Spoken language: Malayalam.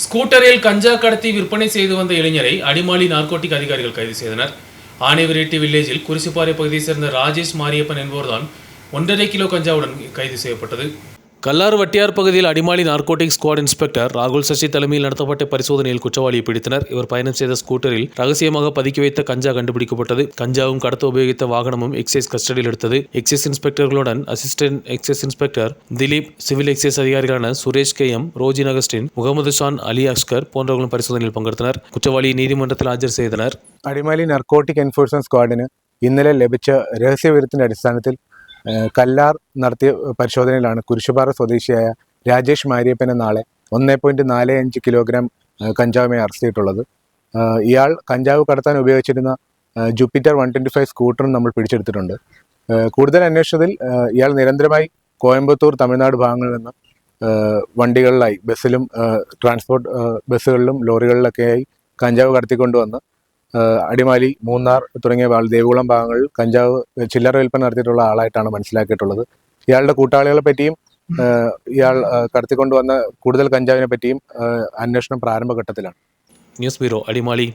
ஸ்கூட்டரில் கஞ்சா கடத்தி விற்பனை செய்து வந்த இளைஞரை அடிமாலி நார்கோட்டிக் அதிகாரிகள் கைது செய்தனர். ஆனைவிரட்டி வில்லேஜில் குறிச்சிப்பாறை பகுதியைச் சேர்ந்த ராஜேஷ் மாரியப்பன் என்பவர்தான் 1.5 கிலோ கஞ்சாவுடன் கைது செய்யப்பட்டது. கல்லாறு வட்டியார் பகுதியில் அடிமாலி நார்கோட்டிக் ஸ்குவாட் இன்ஸ்பெக்டர் ராகுல் சசி தலைமையில் நடத்தப்பட்ட பரிசோதனையில் குற்றவாளியை பிடித்தனர். இவர் பயணம் செய்த ஸ்கூட்டரில் ரகசியமாக பதுக்கி வைத்த கஞ்சா கண்டுபிடிக்கப்பட்டது. கஞ்சாவும் கடத்த உபயோகித்த வாகனமும் எக்ஸைஸ் கஸ்டடியில் எடுத்தது. எக்ஸைஸ் இன்ஸ்பெக்டர்களுடன் assistant excise inspector Dileep, civil excise அதிகாரிகளான சுரேஷ் KM, ரோஜின் அகஸ்டின், முகமது ஷான், அலி அஸ்கர் போன்றவர்களும் பரிசோதனையில் பங்கெடுத்தனர். കുറ്റവാളിയെ നീതിമன்றത്തിൽ ഹാജർ ചെയ്തனர். അടിമാലി നർക്കോട്ടിക് എൻഫോഴ്സ്മെന്റ് സ്ക്വാഡിന് ഇന്നലെ ലഭിച്ച രഹസ്യവിവരത്തിന്റെ അടിസ്ഥാനത്തിൽ കല്ലാർ നടത്തിയ പരിശോധനയിലാണ് കുരിശുപാറ സ്വദേശിയായ രാജേഷ് മാരിയപ്പൻ എന്ന ആളെ 1.45 കിലോഗ്രാം കഞ്ചാവുമായി അറസ്റ്റ് ചെയ്തിട്ടുള്ളത്. ഇയാൾ കഞ്ചാവ് കടത്താൻ ഉപയോഗിച്ചിരുന്ന ജൂപ്പിറ്റർ 125 സ്കൂട്ടറും നമ്മൾ പിടിച്ചെടുത്തിട്ടുണ്ട്. കൂടുതൽ അന്വേഷണത്തിൽ ഇയാൾ നിരന്തരമായി കോയമ്പത്തൂർ, തമിഴ്നാട് ഭാഗങ്ങളിൽ നിന്ന് വണ്ടികളിലായി ബസ്സിലും ട്രാൻസ്പോർട്ട് ബസ്സുകളിലും ലോറികളിലൊക്കെയായി കഞ്ചാവ് കടത്തിക്കൊണ്ടുവന്ന് അടിമാലി, മൂന്നാർ തുടങ്ങിയ ദേവികുളം ഭാഗങ്ങളിൽ കഞ്ചാവ് ചില്ലറ വിൽപ്പന നടത്തിയിട്ടുള്ള ആളായിട്ടാണ് മനസ്സിലാക്കിയിട്ടുള്ളത്. ഇയാളുടെ കൂട്ടാളികളെ പറ്റിയും ഇയാൾ കടത്തിക്കൊണ്ടുവന്ന കൂടുതൽ കഞ്ചാവിനെ പറ്റിയും അന്വേഷണം പ്രാരംഭഘട്ടത്തിലാണ്. News bureau, Adimali.